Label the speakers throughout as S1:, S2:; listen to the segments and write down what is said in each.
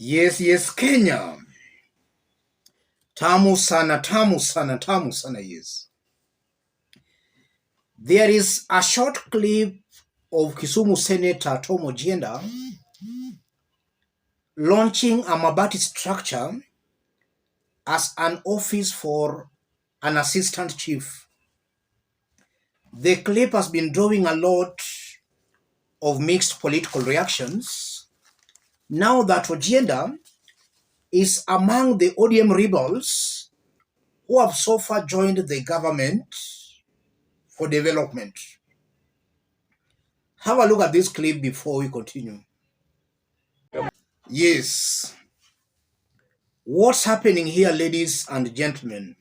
S1: Yes, Kenya. Tamu sana, tamu sana, tamu sana, yes. There is a short clip of Kisumu Senator Tom Ojienda launching a MABATI structure as an office for an assistant chief. The clip has been drawing a lot of mixed political reactions now that Ojienda is among the ODM rebels who have so far joined the government for development. Have a look at this clip before we continue. Yes. What's happening here, ladies and gentlemen?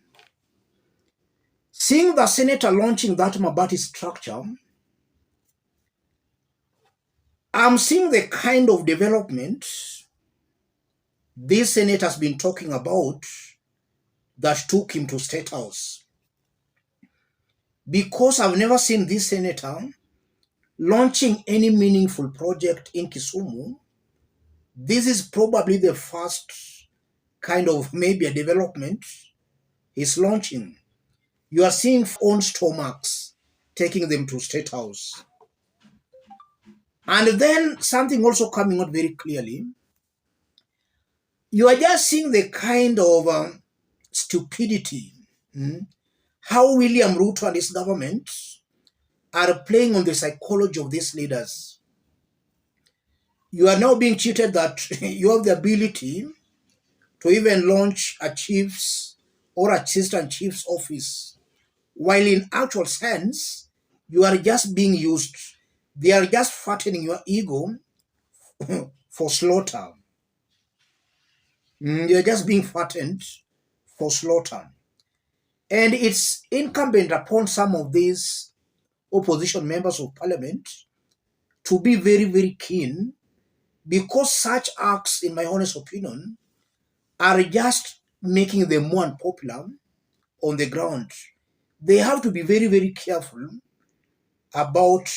S1: Seeing the senator launching that MABATI structure, I'm seeing the kind of development this senator has been talking about that took him to State House. Because I've never seen this senator launching any meaningful project in Kisumu, this is probably the first kind of maybe a development he's launching. You are seeing own stomachs taking them to State House. And then something also coming out very clearly. You are just seeing the kind of stupidity, how William Ruto and his government are playing on the psychology of these leaders. You are now being cheated that you have the ability to even launch a chief's or assistant chief's office, while in actual sense, you are just being used. They are just fattening your ego for slaughter. You're just being fattened for slaughter. And it's incumbent upon some of these opposition members of parliament to be very, very keen, because such acts, in my honest opinion, are just making them more unpopular on the ground. They have to be very, very careful about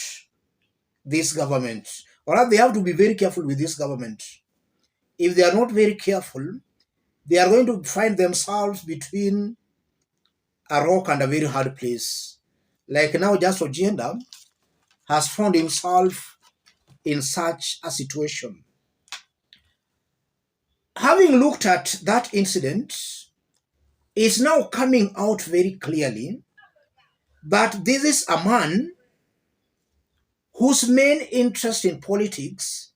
S1: this government, or they have to be very careful with this government. If they are not very careful, they are going to find themselves between a rock and a very hard place. Like now, just Ojienda has found himself in such a situation. Having looked at that incident, it's now coming out very clearly that this is a man whose main interest in politics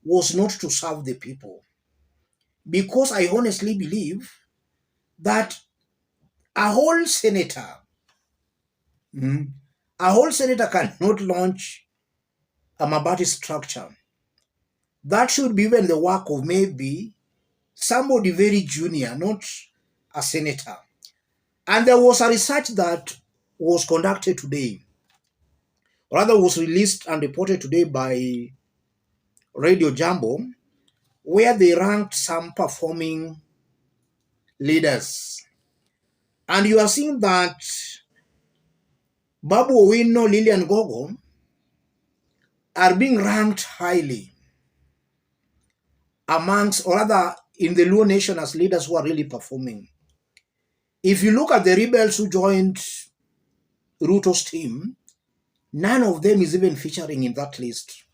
S1: was not to serve the people. Because I honestly believe that a whole senator, cannot launch a MABATI structure. That should be even the work of maybe somebody very junior, not a senator. And there was a research that was conducted today, or rather was released and reported today by Radio Jambo, where they ranked some performing leaders. And you are seeing that Babu Owino, Lilian Gogo are being ranked highly amongst, or rather in the Luo nation, as leaders who are really performing. If you look at the rebels who joined Ruto's team, none of them is even featuring in that list.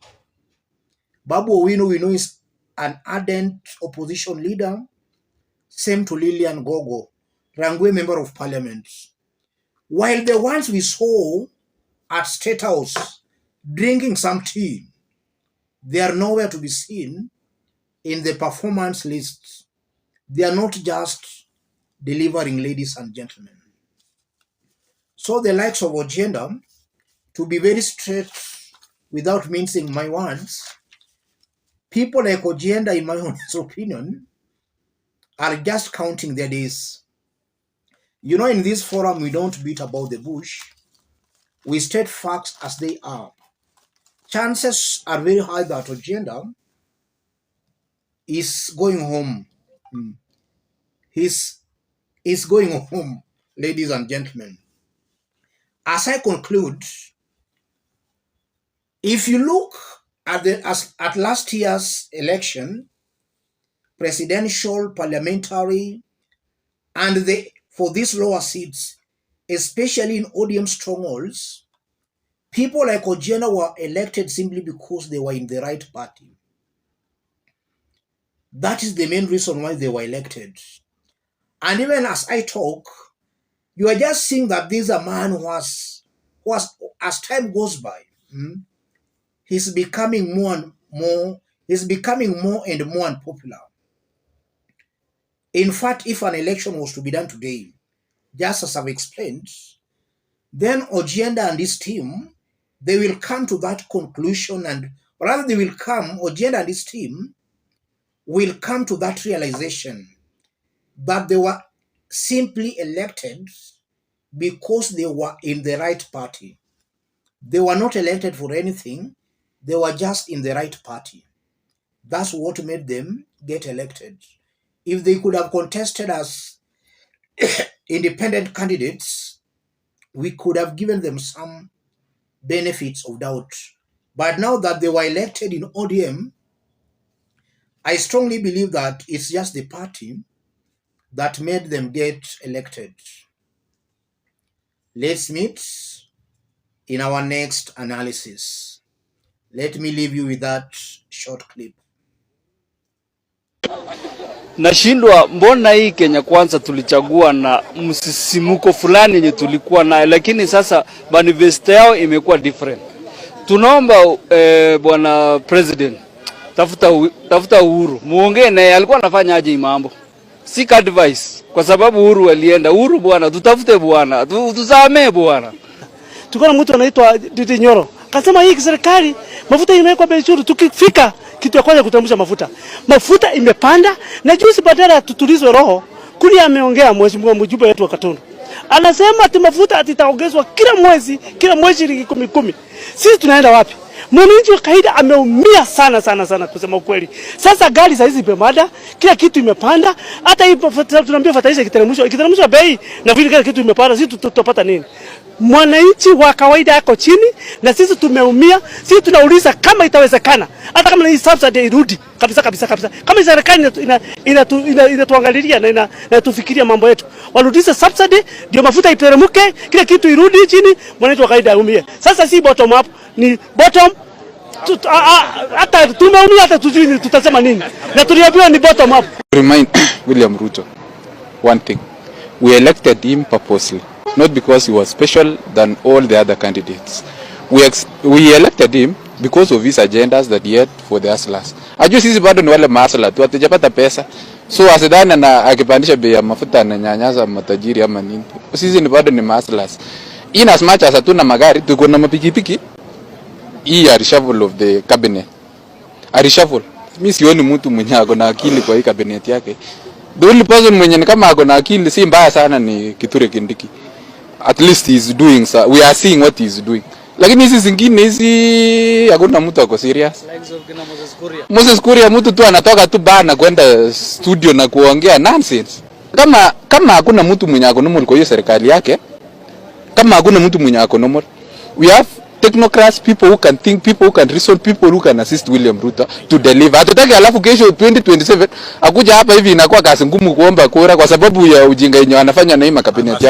S1: Babu Owino, we know, is an ardent opposition leader. Same to Lilian Gogo, Rangwe member of parliament. While the ones we saw at State House drinking some tea, they are nowhere to be seen in the performance list. They are not just delivering, ladies and gentlemen. So the likes of Ojienda, to be very straight without mincing my words, people like Ojienda, in my honest opinion, are just counting their days. You know, in this forum, we don't beat about the bush. We state facts as they are. Chances are very high that Ojienda is going home. He's going home, ladies and gentlemen. As I conclude, if you look at last year's election, presidential, parliamentary, and for these lower seats, especially in ODM strongholds, people like Ojienda were elected simply because they were in the right party. That is the main reason why they were elected. And even as I talk, you are just seeing that this is a man who has, as time goes by, he's becoming more and more unpopular. In fact, if an election was to be done today, just as I've explained, then Ojienda and his team, they will come to that conclusion, and rather Ojienda and his team will come to that realization that they were simply elected because they were in the right party. They were not elected for anything. They were just in the right party. That's what made them get elected. If they could have contested as independent candidates, we could have given them some benefits of doubt. But now that they were elected in ODM, I strongly believe that it's just the party that made them get elected. Let's meet in our next analysis. Let me leave you with that short clip.
S2: Nashindwa mbona hii Kenya Kwanza tulichagua na msisimuko fulani yenye tulikuwa nayo, lakini sasa manifesto yao imekuwa different. Tunaomba bwana president tafuta Uhuru muongee naye, alikuwa anafanya aje mambo, seek advice, kwa sababu Uhuru alienda. Uhuru bwana, tutafute bwana, tuzame bwana.
S3: Tuko na mtu anaitwa Didi Nyoro, akasema hii serikali mafuta imewekwa bei juu. Tukifika kitu ya kwanza kutambulisha mafuta imepanda, na juzi badala tutulizwe roho kuli ameongea mheshimiwa mjumbe wetu wa Katundu, anasema ati mafuta ataongezwa kila mwezi shilingi 10. Sisi tunaenda wapi? Mwananchi wa kawaida ameumia sana kusema ukweli. Sasa gari za hizi bemada, kila kitu imepanda, hata hii tunaambia fataisha kiteremsho bei, na vile kila kitu imepanda, sisi tutapata nini? Mwananchi wa kawaida yako chini, na sisi tumeumia. Sisi tunauliza kama itawezekana, hata kama hii subsidy irudi kabisa. Kama serikali inatuangalilia na inatufikiria mambo yetu, warudishe subsidy ndio mafuta iteremke, kila kitu irudi chini, mwananchi wa kawaida aumie. Sasa si bottom up, ni bottom. Hata tumeumia, hata tujui tutasema nini, na tuliambiwa ni bottom up.
S4: Remind William Ruto one thing: we elected him purposely, not because he was special than all the other candidates. We elected him because of his agendas that he had for the hustlers. Ajua sisi bado ni wale mahasla tu, hatujapata pesa. So asidhani na akipandisha bei ya mafuta na nyanyaza matajiri ama nini. Sisi ni bado ni mahaslas. In as much as hatuna magari, tuko na mapikipiki. Hii a reshuffle of the cabinet. A reshuffle. Mimi sioni mtu mwenye ako na akili kwa hii cabinet yake. The only person mwenye ni kama ako na akili si mbaya sana ni Kithure Kindiki. At least he is doing, we are seeing what he is doing. Lakini hizi zingine hizi hakuna mtu ako serious. Moses Kuria mtu tu anatoka tu bana kwenda studio na kuongea nonsense. Kama hakuna mtu mwenye ako normal kwa hiyo serikali yake, kama hakuna mtu mwenye ako normal, we have technocrats, people who can think, people who can reason, people who can assist William Ruto to deliver. Hatutaki alafu kesho 2027 akuja hapa hivi inakuwa kazi ngumu kuomba kura kwa sababu ya ujinga yenye anafanya na hii makabineti yake.